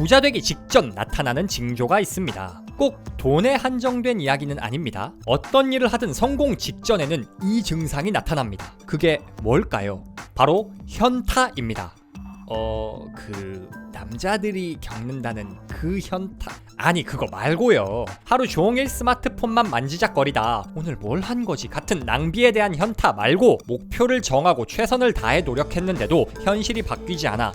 부자 되기 직전 나타나는 징조가 있습니다. 꼭 돈에 한정된 이야기는 아닙니다. 어떤 일을 하든 성공 직전에는 이 증상이 나타납니다. 그게 뭘까요? 바로 현타입니다. 남자들이 겪는다는 그 현타? 아니, 그거 말고요. 하루 종일 스마트폰만 만지작거리다 오늘 뭘 한 거지 같은 낭비에 대한 현타 말고, 목표를 정하고 최선을 다해 노력했는데도 현실이 바뀌지 않아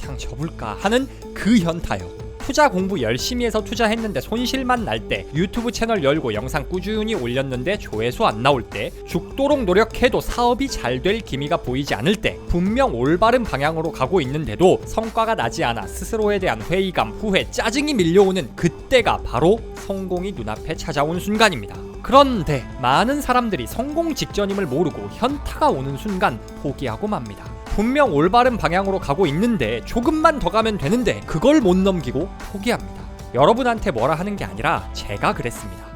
그냥 접을까 하는 그 현타요. 투자 공부 열심히 해서 투자했는데 손실만 날 때, 유튜브 채널 열고 영상 꾸준히 올렸는데 조회수 안 나올 때, 죽도록 노력해도 사업이 잘 될 기미가 보이지 않을 때, 분명 올바른 방향으로 가고 있는데도 성과가 나지 않아 스스로에 대한 회의감, 후회, 짜증이 밀려오는 그때가 바로 성공이 눈앞에 찾아온 순간입니다. 그런데 많은 사람들이 성공 직전임을 모르고 현타가 오는 순간 포기하고 맙니다. 분명 올바른 방향으로 가고 있는데, 조금만 더 가면 되는데 그걸 못 넘기고 포기합니다. 여러분한테 뭐라 하는 게 아니라 제가 그랬습니다.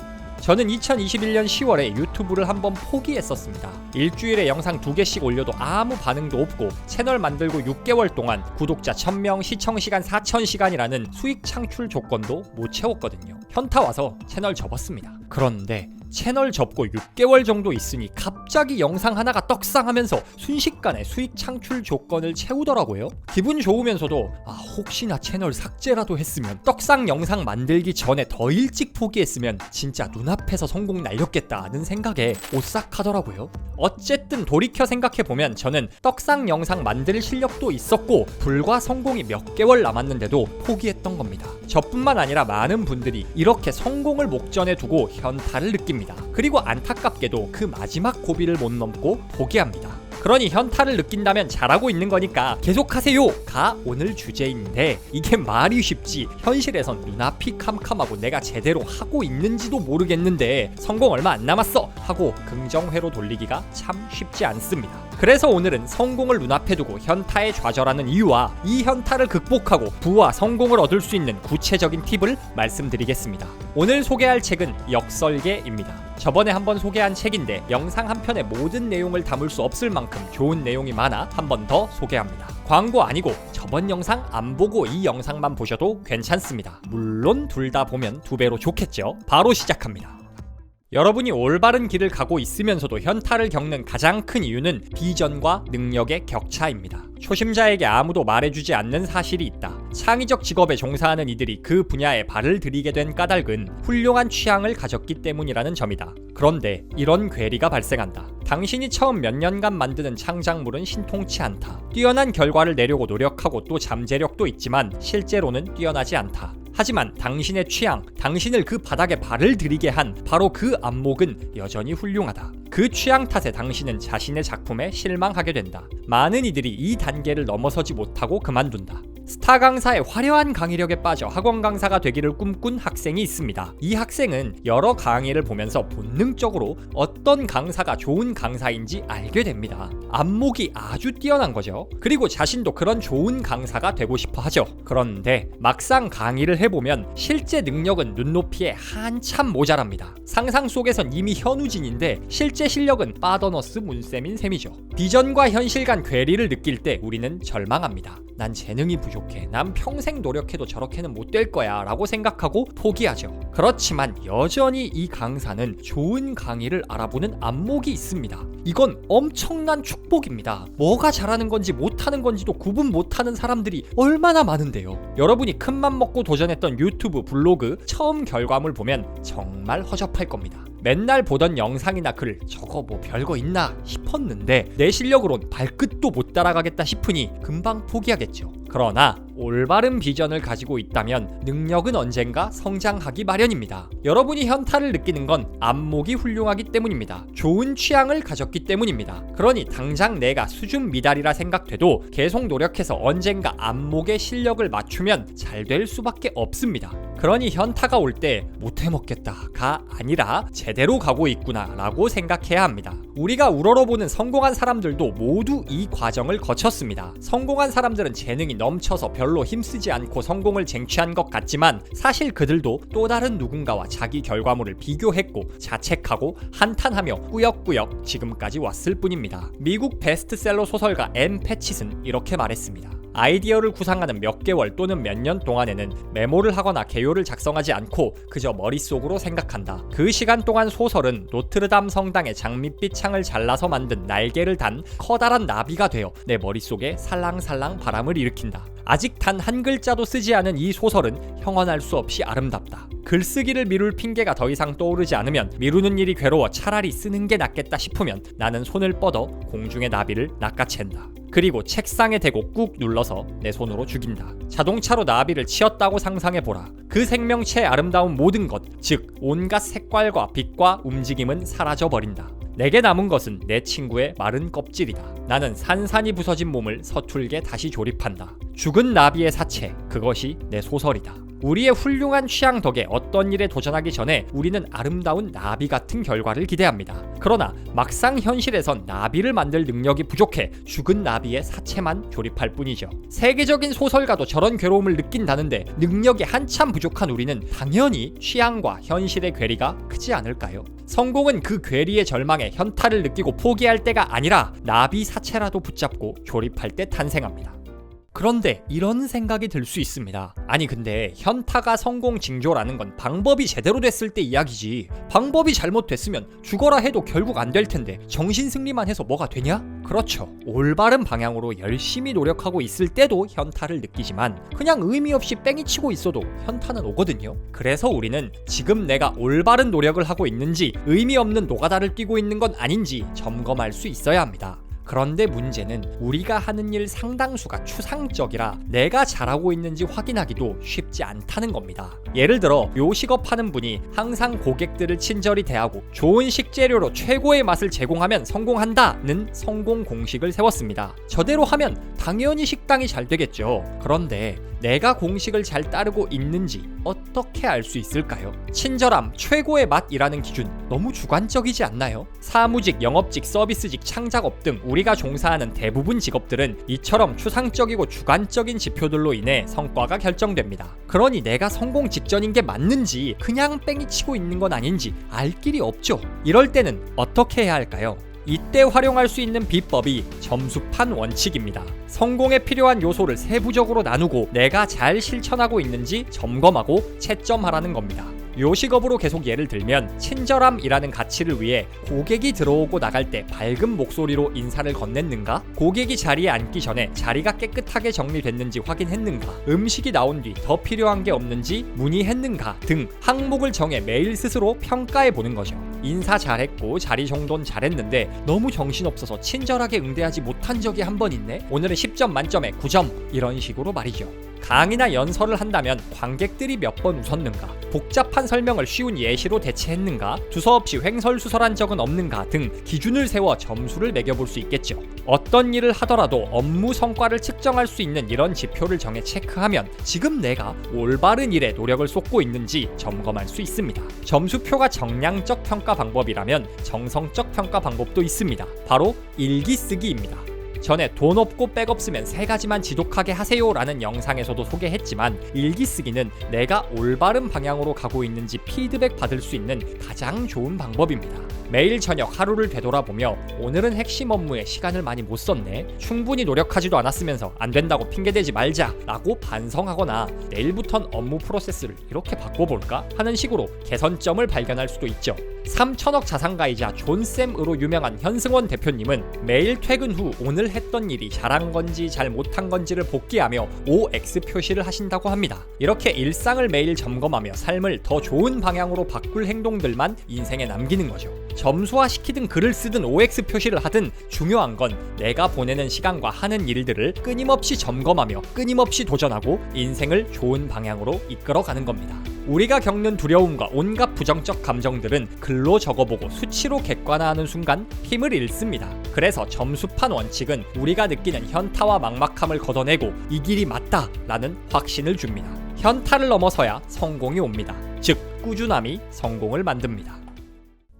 저는 2021년 10월에 유튜브를 한번 포기했었습니다. 일주일에 영상 2개씩 올려도 아무 반응도 없고, 채널 만들고 6개월 동안 구독자 1000명, 시청시간 4000시간이라는 수익 창출 조건도 못 채웠거든요. 현타 와서 채널 접었습니다. 그런데 채널 접고 6개월 정도 있으니 갑자기 영상 하나가 떡상하면서 순식간에 수익 창출 조건을 채우더라고요. 기분 좋으면서도 혹시나 채널 삭제라도 했으면, 떡상 영상 만들기 전에 더 일찍 포기했으면 진짜 눈앞에서 성공 날렸겠다는 생각에 오싹하더라고요. 어쨌든 돌이켜 생각해보면 저는 떡상 영상 만들 실력도 있었고 불과 성공이 몇 개월 남았는데도 포기했던 겁니다. 저뿐만 아니라 많은 분들이 이렇게 성공을 목전에 두고 현타를 느낍니다. 그리고 안타깝게도 그 마지막 고비를 못 넘고 포기합니다. 그러니 현타를 느낀다면 잘하고 있는 거니까 계속하세요가 오늘 주제인데, 이게 말이 쉽지 현실에선 눈앞이 캄캄하고 내가 제대로 하고 있는지도 모르겠는데 성공 얼마 안 남았어 하고 긍정회로 돌리기가 참 쉽지 않습니다. 그래서 오늘은 성공을 눈앞에 두고 현타에 좌절하는 이유와 이 현타를 극복하고 부와 성공을 얻을 수 있는 구체적인 팁을 말씀드리겠습니다. 오늘 소개할 책은 역설계입니다. 저번에 한번 소개한 책인데 영상 한 편에 모든 내용을 담을 수 없을 만큼 좋은 내용이 많아 한 번 더 소개합니다. 광고 아니고 저번 영상 안 보고 이 영상만 보셔도 괜찮습니다. 물론 둘 다 보면 2배로 좋겠죠. 바로 시작합니다. 여러분이 올바른 길을 가고 있으면서도 현타를 겪는 가장 큰 이유는 비전과 능력의 격차입니다. 초심자에게 아무도 말해주지 않는 사실이 있다. 창의적 직업에 종사하는 이들이 그 분야에 발을 들이게 된 까닭은 훌륭한 취향을 가졌기 때문이라는 점이다. 그런데 이런 괴리가 발생한다. 당신이 처음 몇 년간 만드는 창작물은 신통치 않다. 뛰어난 결과를 내려고 노력하고 또 잠재력도 있지만 실제로는 뛰어나지 않다. 하지만 당신의 취향, 당신을 그 바닥에 발을 들이게 한 바로 그 안목은 여전히 훌륭하다. 그 취향 탓에 당신은 자신의 작품에 실망하게 된다. 많은 이들이 이 단계를 넘어서지 못하고 그만둔다. 스타 강사의 화려한 강의력에 빠져 학원 강사가 되기를 꿈꾼 학생이 있습니다. 이 학생은 여러 강의를 보면서 본능적으로 어떤 강사가 좋은 강사인지 알게 됩니다. 안목이 아주 뛰어난 거죠. 그리고 자신도 그런 좋은 강사가 되고 싶어 하죠. 그런데 막상 강의를 해보면 실제 능력은 눈높이에 한참 모자랍니다. 상상 속에선 이미 현우진인데 실제 실력은 파더너스 문쌤인 셈이죠. 비전과 현실 간 괴리를 느낄 때 우리는 절망합니다. 난 재능이 부족해. 난 평생 노력해도 저렇게는 못 될 거야 라고 생각하고 포기하죠. 그렇지만 여전히 이 강사는 좋은 강의를 알아보는 안목이 있습니다. 이건 엄청난 축복입니다. 뭐가 잘하는 건지 못하는 건지도 구분 못하는 사람들이 얼마나 많은데요. 여러분이 큰맘 먹고 도전했던 유튜브, 블로그 처음 결과물 보면 정말 허접할 겁니다. 맨날 보던 영상이나 글, 저거 뭐 별거 있나 싶었는데 내 실력으론 발끝도 못 따라가겠다 싶으니 금방 포기하겠죠. 그러나 올바른 비전을 가지고 있다면 능력은 언젠가 성장하기 마련입니다. 여러분이 현타를 느끼는 건 안목이 훌륭하기 때문입니다. 좋은 취향을 가졌기 때문입니다. 그러니 당장 내가 수준 미달이라 생각돼도 계속 노력해서 언젠가 안목의 실력을 맞추면 잘 될 수밖에 없습니다. 그러니 현타가 올 때 못해먹겠다가 아니라 제대로 가고 있구나 라고 생각해야 합니다. 우리가 우러러보는 성공한 사람들도 모두 이 과정을 거쳤습니다. 성공한 사람들은 재능이 넘쳐서 별로 힘쓰지 않고 성공을 쟁취한 것 같지만 사실 그들도 또 다른 누군가와 자기 결과물을 비교했고 자책하고 한탄하며 꾸역꾸역 지금까지 왔을 뿐입니다. 미국 베스트셀러 소설가 앤 패칫은 이렇게 말했습니다. 아이디어를 구상하는 몇 개월 또는 몇 년 동안에는 메모를 하거나 개요를 작성하지 않고 그저 머릿속으로 생각한다. 그 시간 동안 소설은 노트르담 성당의 장밋빛 창을 잘라서 만든 날개를 단 커다란 나비가 되어 내 머릿속에 살랑살랑 바람을 일으킨다. 아직 단 한 글자도 쓰지 않은 이 소설은 형언할 수 없이 아름답다. 글쓰기를 미룰 핑계가 더 이상 떠오르지 않으면 미루는 일이 괴로워 차라리 쓰는 게 낫겠다 싶으면 나는 손을 뻗어 공중의 나비를 낚아챈다. 그리고 책상에 대고 꾹 눌러서 내 손으로 죽인다. 자동차로 나비를 치었다고 상상해보라. 그 생명체의 아름다운 모든 것, 즉 온갖 색깔과 빛과 움직임은 사라져버린다. 내게 남은 것은 내 친구의 마른 껍질이다. 나는 산산이 부서진 몸을 서툴게 다시 조립한다. 죽은 나비의 사체, 그것이 내 소설이다. 우리의 훌륭한 취향 덕에 어떤 일에 도전하기 전에 우리는 아름다운 나비 같은 결과를 기대합니다. 그러나 막상 현실에선 나비를 만들 능력이 부족해 죽은 나비의 사체만 조립할 뿐이죠. 세계적인 소설가도 저런 괴로움을 느낀다는데 능력이 한참 부족한 우리는 당연히 취향과 현실의 괴리가 크지 않을까요? 성공은 그 괴리의 절망에 현타를 느끼고 포기할 때가 아니라 나비 사체라도 붙잡고 조립할 때 탄생합니다. 그런데 이런 생각이 들 수 있습니다. 아니 근데 현타가 성공 징조라는 건 방법이 제대로 됐을 때 이야기지. 방법이 잘못됐으면 죽어라 해도 결국 안 될 텐데 정신 승리만 해서 뭐가 되냐? 그렇죠. 올바른 방향으로 열심히 노력하고 있을 때도 현타를 느끼지만 그냥 의미 없이 뺑이 치고 있어도 현타는 오거든요. 그래서 우리는 지금 내가 올바른 노력을 하고 있는지 의미 없는 노가다를 뛰고 있는 건 아닌지 점검할 수 있어야 합니다. 그런데 문제는 우리가 하는 일 상당수가 추상적이라 내가 잘하고 있는지 확인하기도 쉽지 않다는 겁니다. 예를 들어 요식업 하는 분이 항상 고객들을 친절히 대하고 좋은 식재료로 최고의 맛을 제공하면 성공한다는 성공 공식을 세웠습니다. 저대로 하면 당연히 식당이 잘 되겠죠. 그런데 내가 공식을 잘 따르고 있는지 어떻게 알 수 있을까요? 친절함, 최고의 맛이라는 기준 너무 주관적이지 않나요? 사무직, 영업직, 서비스직, 창작업 등 우리가 종사하는 대부분 직업들은 이처럼 추상적이고 주관적인 지표들로 인해 성과가 결정됩니다. 그러니 내가 성공 직전인 게 맞는지 그냥 뺑이 치고 있는 건 아닌지 알 길이 없죠. 이럴 때는 어떻게 해야 할까요? 이때 활용할 수 있는 비법이 점수판 원칙입니다. 성공에 필요한 요소를 세부적으로 나누고 내가 잘 실천하고 있는지 점검하고 채점하라는 겁니다. 요식업으로 계속 예를 들면 친절함이라는 가치를 위해 고객이 들어오고 나갈 때 밝은 목소리로 인사를 건넸는가? 고객이 자리에 앉기 전에 자리가 깨끗하게 정리됐는지 확인했는가? 음식이 나온 뒤 더 필요한 게 없는지 문의했는가? 등 항목을 정해 매일 스스로 평가해 보는 거죠. 인사 잘했고 자리 정돈 잘했는데 너무 정신없어서 친절하게 응대하지 못한 적이 한 번 있네? 오늘은 10점 만점에 9점 이런 식으로 말이죠. 강의나 연설을 한다면 관객들이 몇 번 웃었는가, 복잡한 설명을 쉬운 예시로 대체했는가, 두서없이 횡설수설한 적은 없는가 등 기준을 세워 점수를 매겨볼 수 있겠죠. 어떤 일을 하더라도 업무 성과를 측정할 수 있는 이런 지표를 정해 체크하면 지금 내가 올바른 일에 노력을 쏟고 있는지 점검할 수 있습니다. 점수표가 정량적 평가 방법이라면 정성적 평가 방법도 있습니다. 바로 일기 쓰기입니다. 전에 돈 없고 백 없으면 3가지만 지독하게 하세요 라는 영상에서도 소개했지만 일기 쓰기는 내가 올바른 방향으로 가고 있는지 피드백 받을 수 있는 가장 좋은 방법입니다. 매일 저녁 하루를 되돌아보며 오늘은 핵심 업무에 시간을 많이 못 썼네, 충분히 노력하지도 않았으면서 안 된다고 핑계대지 말자 라고 반성하거나 내일부턴 업무 프로세스를 이렇게 바꿔볼까 하는 식으로 개선점을 발견할 수도 있죠. 3천억 자산가이자 존쌤으로 유명한 현승원 대표님은 매일 퇴근 후 오늘 했던 일이 잘한 건지 잘 못한 건지를 복기하며 OX 표시를 하신다고 합니다. 이렇게 일상을 매일 점검하며 삶을 더 좋은 방향으로 바꿀 행동들만 인생에 남기는 거죠. 점수화시키든 글을 쓰든 OX 표시를 하든 중요한 건 내가 보내는 시간과 하는 일들을 끊임없이 점검하며 끊임없이 도전하고 인생을 좋은 방향으로 이끌어가는 겁니다. 우리가 겪는 두려움과 온갖 부정적 감정들은 글로 적어보고 수치로 객관화하는 순간 힘을 잃습니다. 그래서 점수판 원칙은 우리가 느끼는 현타와 막막함을 걷어내고 이 길이 맞다라는 확신을 줍니다. 현타를 넘어서야 성공이 옵니다. 즉 꾸준함이 성공을 만듭니다.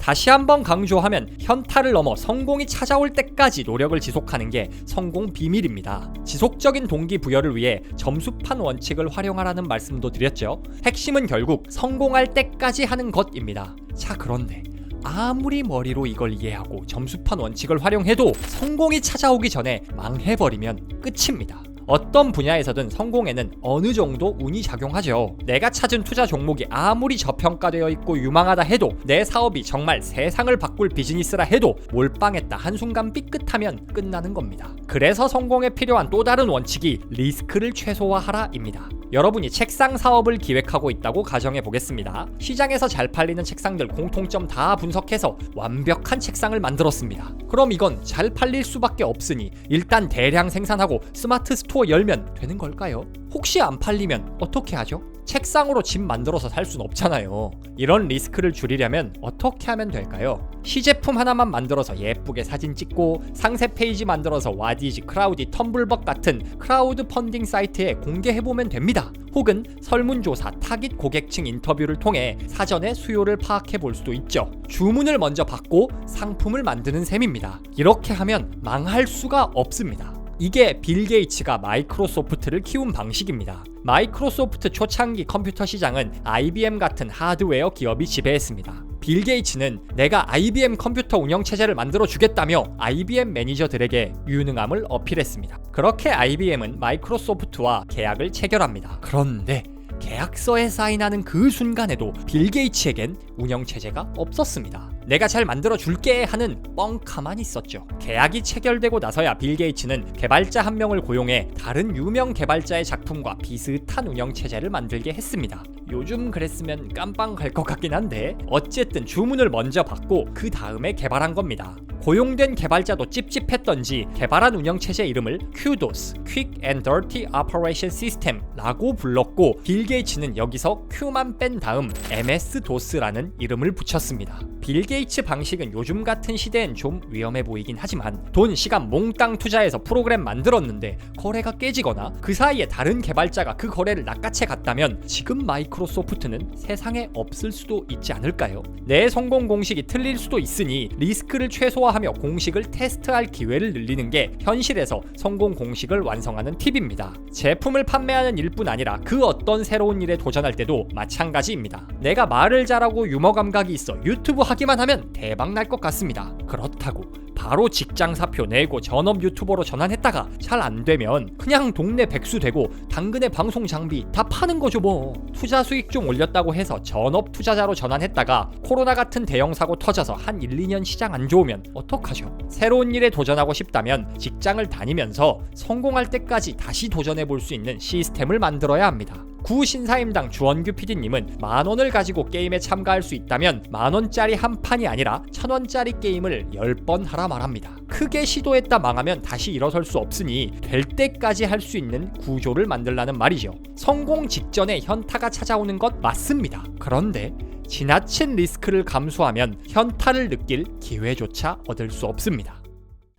다시 한번 강조하면 현타를 넘어 성공이 찾아올 때까지 노력을 지속하는 게 성공 비밀입니다. 지속적인 동기부여를 위해 점수판 원칙을 활용하라는 말씀도 드렸죠. 핵심은 결국 성공할 때까지 하는 것입니다. 자, 그런데 아무리 머리로 이걸 이해하고 점수판 원칙을 활용해도 성공이 찾아오기 전에 망해버리면 끝입니다. 어떤 분야에서든 성공에는 어느 정도 운이 작용하죠. 내가 찾은 투자 종목이 아무리 저평가되어 있고 유망하다 해도, 내 사업이 정말 세상을 바꿀 비즈니스라 해도 몰빵했다 한순간 삐끗하면 끝나는 겁니다. 그래서 성공에 필요한 또 다른 원칙이 리스크를 최소화하라입니다. 여러분이 책상 사업을 기획하고 있다고 가정해 보겠습니다. 시장에서 잘 팔리는 책상들 공통점 다 분석해서 완벽한 책상을 만들었습니다. 그럼 이건 잘 팔릴 수밖에 없으니 일단 대량 생산하고 스마트 스토어 열면 되는 걸까요? 혹시 안 팔리면 어떻게 하죠? 책상으로 집 만들어서 살 순 없잖아요. 이런 리스크를 줄이려면 어떻게 하면 될까요? 시제품 하나만 만들어서 예쁘게 사진 찍고 상세 페이지 만들어서 와디지, 크라우디, 텀블벅 같은 크라우드 펀딩 사이트에 공개해보면 됩니다. 혹은 설문조사, 타깃 고객층 인터뷰를 통해 사전에 수요를 파악해볼 수도 있죠. 주문을 먼저 받고 상품을 만드는 셈입니다. 이렇게 하면 망할 수가 없습니다. 이게 빌 게이츠가 마이크로소프트를 키운 방식입니다. 마이크로소프트 초창기 컴퓨터 시장은 IBM 같은 하드웨어 기업이 지배했습니다. 빌 게이츠는 내가 IBM 컴퓨터 운영체제를 만들어 주겠다며 IBM 매니저들에게 유능함을 어필했습니다. 그렇게 IBM은 마이크로소프트와 계약을 체결합니다. 그런데 계약서에 사인하는 그 순간에도 빌 게이츠에겐 운영체제가 없었습니다. 내가 잘 만들어 줄게 하는 뻥카만 있었죠. 계약이 체결되고 나서야 빌 게이츠는 개발자 한 명을 고용해 다른 유명 개발자의 작품과 비슷한 운영체제를 만들게 했습니다. 요즘 그랬으면 깜빵 갈 것 같긴 한데 어쨌든 주문을 먼저 받고 그 다음에 개발한 겁니다. 고용된 개발자도 찝찝했던지 개발한 운영체제 이름을 QDOS, Quick and Dirty Operation System 라고 불렀고, 빌 게이츠는 여기서 Q만 뺀 다음 MS-DOS라는 이름을 붙였습니다. 빌 게이츠 방식은 요즘 같은 시대엔 좀 위험해 보이긴 하지만 돈, 시간 몽땅 투자해서 프로그램 만들었는데 거래가 깨지거나 그 사이에 다른 개발자가 그 거래를 낚아채 갔다면 지금 마이크로소프트는 세상에 없을 수도 있지 않을까요? 내 성공 공식이 틀릴 수도 있으니 리스크를 최소화하며 공식을 테스트할 기회를 늘리는 게 현실에서 성공 공식을 완성하는 팁입니다. 제품을 판매하는 일뿐 아니라 그 어떤 새로운 일에 도전할 때도 마찬가지입니다. 내가 말을 잘하고 유머 감각이 있어 유튜브 하기만 하면 대박 날 것 같습니다. 그렇다고 바로 직장 사표 내고 전업 유튜버로 전환했다가 잘 안 되면 그냥 동네 백수 되고 당근의 방송 장비 다 파는 거죠 뭐. 투자 수익 좀 올렸다고 해서 전업 투자자로 전환했다가 코로나 같은 대형 사고 터져서 한 1, 2년 시장 안 좋으면 어떡하죠? 새로운 일에 도전하고 싶다면 직장을 다니면서 성공할 때까지 다시 도전해 볼 수 있는 시스템을 만들어야 합니다. 구 신사임당 주원규 PD님은 10,000원을 가지고 게임에 참가할 수 있다면 10,000원짜리 한 판이 아니라 1,000원짜리 게임을 10번 하라 말합니다. 크게 시도했다 망하면 다시 일어설 수 없으니 될 때까지 할 수 있는 구조를 만들라는 말이죠. 성공 직전에 현타가 찾아오는 것 맞습니다. 그런데 지나친 리스크를 감수하면 현타를 느낄 기회조차 얻을 수 없습니다.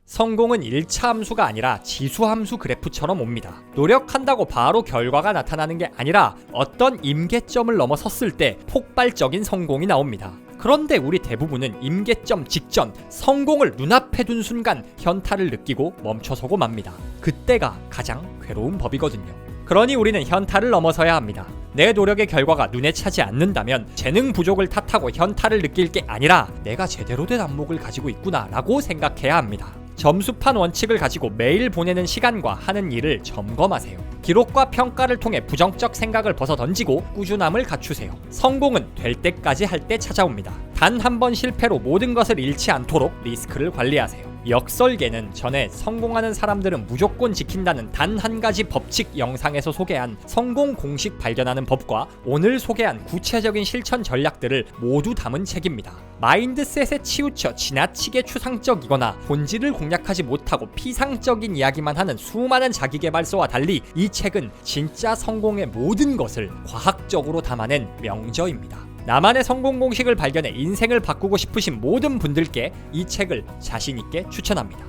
성공은 1차 함수가 아니라 지수 함수 그래프처럼 옵니다. 노력한다고 바로 결과가 나타나는 게 아니라 어떤 임계점을 넘어섰을 때 폭발적인 성공이 나옵니다. 그런데 우리 대부분은 임계점 직전 성공을 눈앞에 둔 순간 현타를 느끼고 멈춰서고 맙니다. 그때가 가장 괴로운 법이거든요. 그러니 우리는 현타를 넘어서야 합니다. 내 노력의 결과가 눈에 차지 않는다면 재능 부족을 탓하고 현타를 느낄 게 아니라 내가 제대로 된 안목을 가지고 있구나 라고 생각해야 합니다. 점수판 원칙을 가지고 매일 보내는 시간과 하는 일을 점검하세요. 기록과 평가를 통해 부정적 생각을 벗어던지고 꾸준함을 갖추세요. 성공은 될 때까지 할 때 찾아옵니다. 단 한 번 실패로 모든 것을 잃지 않도록 리스크를 관리하세요. 역설계는 전에 성공하는 사람들은 무조건 지킨다는 단 한 가지 법칙 영상에서 소개한 성공 공식 발견하는 법과 오늘 소개한 구체적인 실천 전략들을 모두 담은 책입니다. 마인드셋에 치우쳐 지나치게 추상적이거나 본질을 공략하지 못하고 피상적인 이야기만 하는 수많은 자기계발서와 달리 이 책은 진짜 성공의 모든 것을 과학적으로 담아낸 명저입니다. 나만의 성공 공식을 발견해 인생을 바꾸고 싶으신 모든 분들께 이 책을 자신 있게 추천합니다.